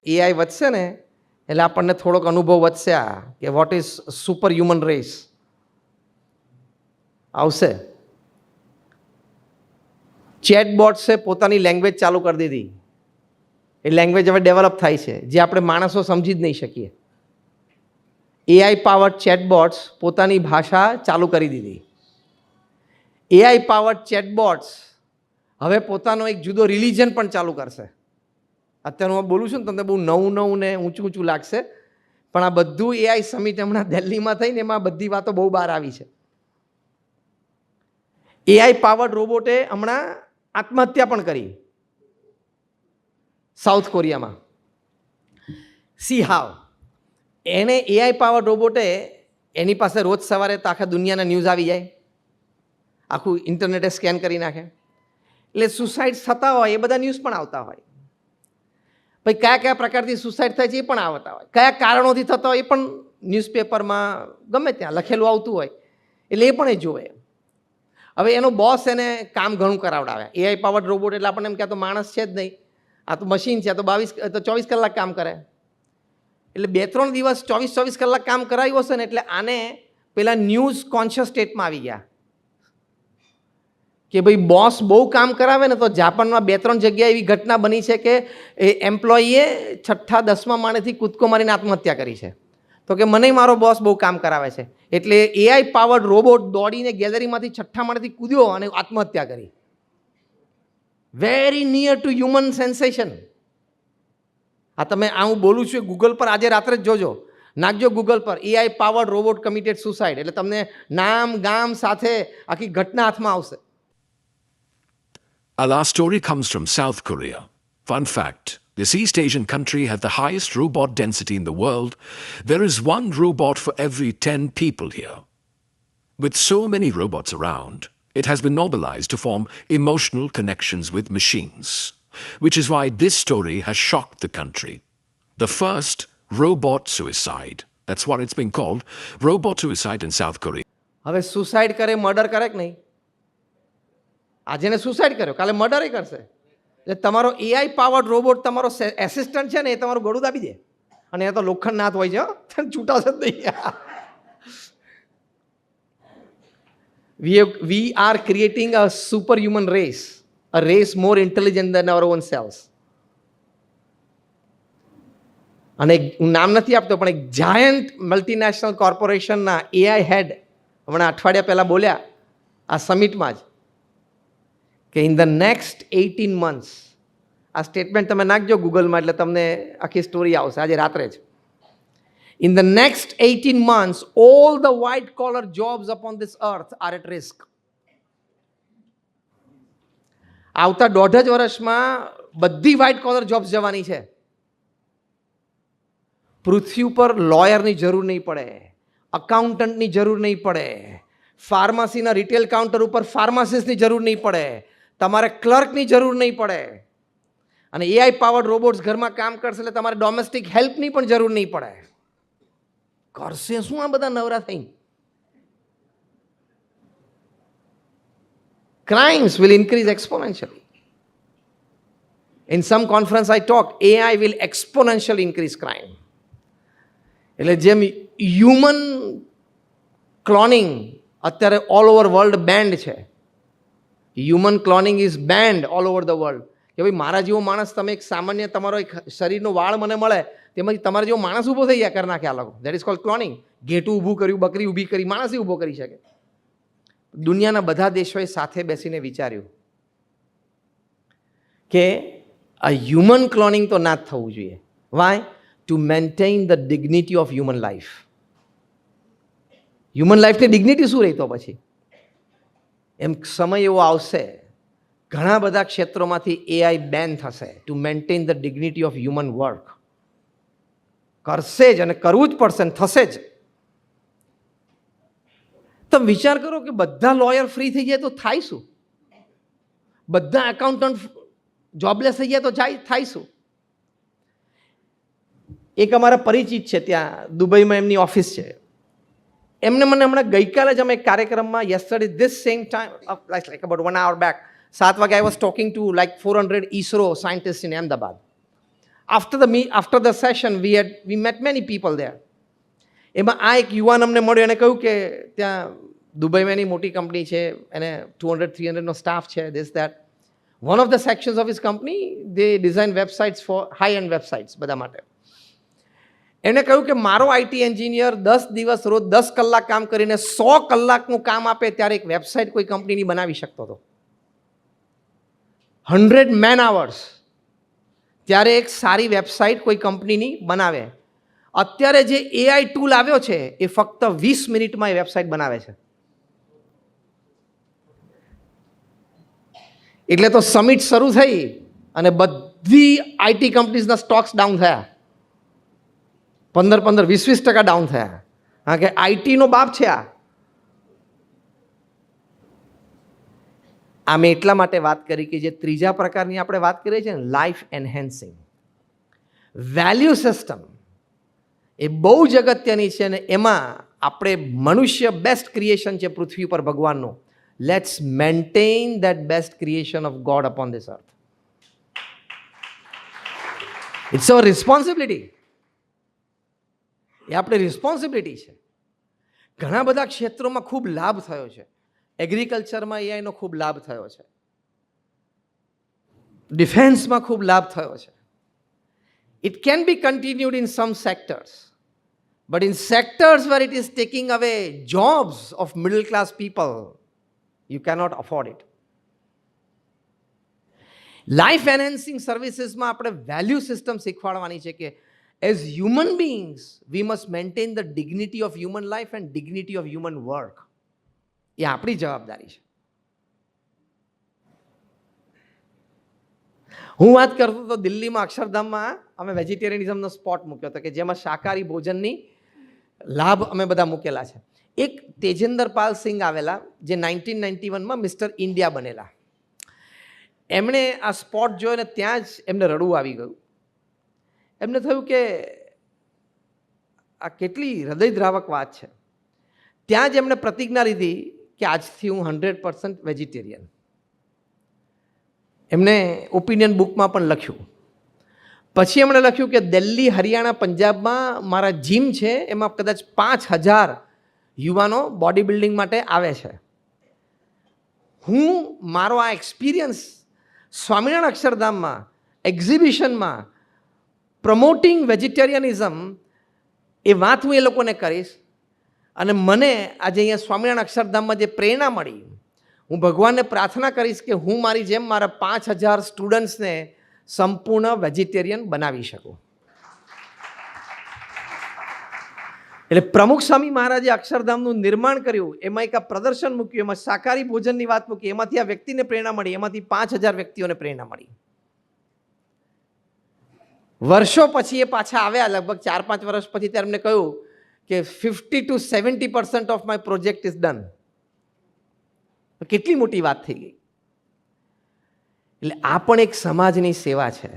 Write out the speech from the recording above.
AI વધશે ને એટલે આપણને થોડોક અનુભવ વધશે આ કે what is super human race આવશે. ચેટબોટ્સે પોતાની લેંગ્વેજ ચાલુ કરી દીધી. એ લેંગ્વેજ હવે ડેવલપ થાય છે જે આપણે માણસો સમજી જ નહીં શકીએ. એઆઈ પાવર્ડ ચેટબોટ્સ પોતાની ભાષા ચાલુ કરી દીધી. એઆઈ પાવર્ડ ચેટબોટ્સ હવે પોતાનો એક જુદો રિલિજન પણ ચાલુ કરશે. અત્યારે હું બોલું છું ને તમને બહુ નવું ને ઊંચું લાગશે, પણ આ બધું એઆઈ સમિટ હમણાં દિલ્હીમાં થઈને એમાં બધી વાતો બહુ બહાર આવી છે. એઆઈ પાવર્ડ રોબોટે હમણાં આત્મહત્યા પણ કરી સાઉથ કોરિયામાં. સી હાવ એને એઆઈ પાવર્ડ રોબોટે એની પાસે રોજ સવારે તો આખા દુનિયાના ન્યૂઝ આવી જાય, આખું ઇન્ટરનેટે સ્કેન કરી નાખે, એટલે સુસાઇડ થતા હોય એ બધા ન્યૂઝ પણ આવતા હોય. ભાઈ કયા પ્રકારથી સુસાઇડ થાય છે એ પણ આવતા હોય, કયા કારણોથી થતા હોય એ પણ ન્યૂઝપેપરમાં ગમે ત્યાં લખેલું આવતું હોય, એટલે એ પણ એ જોવે. હવે એનો બોસ એને કામ ઘણું કરાવડાવ્યા. એઆઈ પાવર્ડ રોબોટ એટલે આપણને એમ કે આ તો માણસ છે જ નહીં, આ તો મશીન છે, આ તો 24 કલાક કામ કરે. એટલે 2-3 દિવસ 24 કલાક કામ કરાવ્યું હશે ને એટલે આને પેલા ન્યૂઝ કોન્શિયસ સ્ટેટમાં આવી ગયા કે ભાઈ બોસ બહુ કામ કરાવે ને તો જાપાનમાં 2-3 જગ્યાએ એવી ઘટના બની છે કે એ એમ્પ્લોયીએ 6ઠા-10મા માળેથી કૂદકો મારીને આત્મહત્યા કરી છે. તો કે મને મારો બોસ બહુ કામ કરાવે છે, એટલે એઆઈ પાવર્ડ રોબોટ દોડીને ગેલેરીમાંથી 6ઠ્ઠા માળેથી કૂદ્યો અને આત્મહત્યા કરી. Very near to human sensation. આ તમે હું બોલું છું ગૂગલ પર આજે રાત્રે જ જોજો, નાખજો ગૂગલ પર AI powered robot committed suicide, એટલે તમને નામ ગામ સાથે આખી ઘટના હાથમાં આવશે. Our last story comes from South Korea. Fun fact, this East Asian country has the highest robot density in the world. There is one robot for every 10 people here. With so many robots around, it has been normalized to form emotional connections with machines, which is why this story has shocked the country. The first robot suicide, that's what it's been called, robot suicide in South Korea. હવે suicide કરે, murder કરે કે નહીં? આજે એને suicide કર્યો, કાલે murder કરશે. એટલે તમારો એઆઈ પાવર્ડ રોબોટ તમારો એસિસ્ટન્ટ છે ને એ તમારું ગળું દાબી દે, અને એ તો લોખંડના હાથ હોય છે, છૂટાશે જ નહીં. We are creating a superhuman race, a race more intelligent than our own selves. અને હું નામ નથી આપતો પણ એક જાયન્ટ મલ્ટીનેશનલ કોર્પોરેશનના એઆઈ હેડ હમણાં અઠવાડિયા પહેલાં બોલ્યા આ સમિટમાં જ કે ઇન ધ નેક્સ્ટ 18 months, આ સ્ટેટમેન્ટ તમે નાખજો ગૂગલમાં એટલે તમને આખી સ્ટોરી આવશે આજે રાત્રે જ. In the next 18 months, all the white-collar jobs upon this earth are at risk. આવતા 1.5 વર્ષમાં બધી વ્હાઇટ-કોલર જોબ્સ જવાની છે. પૃથ્વી ઉપર લોયરની જરૂર નહીં પડે, અકાઉન્ટન્ટની જરૂર નહીં પડે, ફાર્મસીના રિટેલ કાઉન્ટર ઉપર ફાર્માસિસ્ટની જરૂર નહીં પડે, તમારે ક્લર્કની જરૂર નહીં પડે, અને એઆઈ પાવર્ડ રોબોટ્સ ઘરમાં કામ કરશે એટલે તમારે ડોમેસ્ટિક હેલ્પની પણ જરૂર નહીં પડે. કરશે શું આ બધા નવરા થઈને? Crimes will increase exponentially. In some conference I talked, AI will exponentially increase crime. એટલે જેમ હ્યુમન ક્લોનિંગ અત્યારે ઓલ ઓવર વર્લ્ડ બેન્ડ છે, human cloning is band all over the world. કે ભાઈ મારા જેવો માણસ, તમે એક સામાન્ય તમારો એક શરીરનો વાળ મને મળે તેમાંથી તમારા જેવો માણસ ઊભો થઈ જાય કરી નાખે આ લોકો. That is called cloning. ઘેટું ઊભું કર્યું, બકરી ઊભી કરી, માણસ ઊભો કરી શકે. દુનિયાના બધા દેશોએ સાથે બેસીને વિચાર્યું કે આ હ્યુમન ક્લોનિંગ તો ના જ થવું જોઈએ. Why? To maintain the dignity of human life. Human લાઈફની ડિગ્નિટી શું રહી તો પછી? એમ સમય એવો આવશે ઘણા બધા ક્ષેત્રોમાંથી એઆઈ બેન થશે two maintain the dignity of human work. કરશે જ અને કરવું જ પડશે ને થશે જ. તમે વિચાર કરો કે બધા લોયર ફ્રી થઈ જાય તો થાય શું? બધા એકાઉન્ટન્ટ જોબલેસ થઈ જાય તો થાય શું? એક અમારા પરિચિત છે ત્યાં દુબઈમાં, એમની ઓફિસ છે. એમને મને હમણાં ગઈકાલે જ અમે એક કાર્યક્રમમાં yesterday this same time like about 1 hour back 7 વાગે I was talking to like 400 ISRO scientists in Ahmedabad. after the session we met many people there. એમાં આ એક યુવાન અમને મળ્યો, એને કહ્યું કે ત્યાં દુબઈમાં એની મોટી કંપની છે, એને 200-300નો સ્ટાફ છે, this that. One of the sections of his company, they design websites for high-end websites બધા માટે. એણે કહ્યું કે મારો આઈટી એન્જિનિયર 10 દિવસ રોજ 10 કલાક કામ કરીને 100 કલાકનું કામ આપે ત્યારે એક વેબસાઇટ કોઈ કંપનીની બનાવી શકતો હતો. 100 man hours ત્યારે એક સારી વેબસાઇટ કોઈ કંપનીની બનાવે. અત્યારે જે એઆઈ ટૂલ આવ્યો છે એ ફક્ત 20 મિનિટમાં એ વેબસાઇટ બનાવે છે. એટલે તો સમિટ શરૂ થઈ અને બધી આઈટી કંપનીઝના સ્ટોક્સ ડાઉન થયા, 15-20% ડાઉન થયા, કારણ કે આઈટીનો બાપ છે આ. મેં એટલા માટે વાત કરી કે જે ત્રીજા પ્રકારની આપણે વાત કરીએ છીએ ને, લાઈફ એન્હેન્સિંગ વેલ્યુ સિસ્ટમ, એ બહુ જ અગત્યની છે. અને એમાં આપણે મનુષ્ય બેસ્ટ ક્રિએશન છે પૃથ્વી પર ભગવાનનું. Let's maintain that best creation of God upon this earth. It's our responsibility. એ આપણી રિસ્પોન્સિબિલિટી છે. ઘણા બધા ક્ષેત્રોમાં ખૂબ લાભ થયો છે. એગ્રીકલ્ચરમાં એઆઈનો ખૂબ લાભ થયો છે, ડિફેન્સમાં ખૂબ લાભ થયો છે. It can be continued in some sectors, but in sectors where it is taking away jobs of middle class people, you cannot afford it. Life enhancing services માં આપણે વેલ્યુ સિસ્ટમ શીખવાડવાની છે કે as human beings we must maintain the dignity of human life and dignity of human work. એ આપણી જવાબદારી છે. હું વાત કરતો હતો દિલ્હીમાં અક્ષરધામમાં અમે વેજીટેરિયનિઝમનો સ્પોટ મૂક્યો હતો કે જેમાં શાકાહારી ભોજનની લાભ અમે બધા મૂકેલા છે. એક તેજેન્દર પાલ સિંઘ આવેલા જે 1991માં મિસ્ટર ઇન્ડિયા બનેલા. એમણે આ સ્પોટ જોઈને ત્યાં જ એમને રડવું આવી ગયું. એમને થયું કે આ કેટલી હૃદયદ્રાવક વાત છે. ત્યાં જ એમણે પ્રતિજ્ઞા લીધી કે આજથી હું 100% વેજીટેરિયન. એમને ઓપિનિયન બુકમાં પણ લખ્યું. પછી એમણે લખ્યું કે દિલ્હી, હરિયાણા, પંજાબમાં મારા જીમ છે, એમાં કદાચ 5000 યુવાનો બોડી બિલ્ડિંગ માટે આવે છે. હું મારો આ એક્સપિરિયન્સ સ્વામિનારાયણ અક્ષરધામમાં એક્ઝિબિશનમાં પ્રમોટિંગ વેજીટેરિયનિઝમ એ વાત હું એ લોકોને કરીશ. અને મને આજે અહીંયા સ્વામિનારાયણ અક્ષરધામમાં જે પ્રેરણા મળી, હું ભગવાનને પ્રાર્થના કરીશ કે હું મારી જેમ મારા 5000 સ્ટુડન્ટ્સને સંપૂર્ણ વેજીટેરિયન બનાવી શકું. એટલે પ્રમુખ સ્વામી મહારાજે અક્ષરધામનું નિર્માણ કર્યું, એમાં એક આ પ્રદર્શન મૂક્યું, એમાં શાકાહારી ભોજનની વાત મૂકી, એમાંથી આ વ્યક્તિને પ્રેરણા મળી, એમાંથી 5000 વ્યક્તિઓને પ્રેરણા મળી. વર્ષો પછી એ પાછા આવ્યા, લગભગ 4-5 વર્ષ પછી, ત્યારે એમને કહ્યું કે 50-70% of my project is done. કેટલી મોટી વાત થઈ ગઈ. એટલે આ પણ એક સમાજની સેવા છે.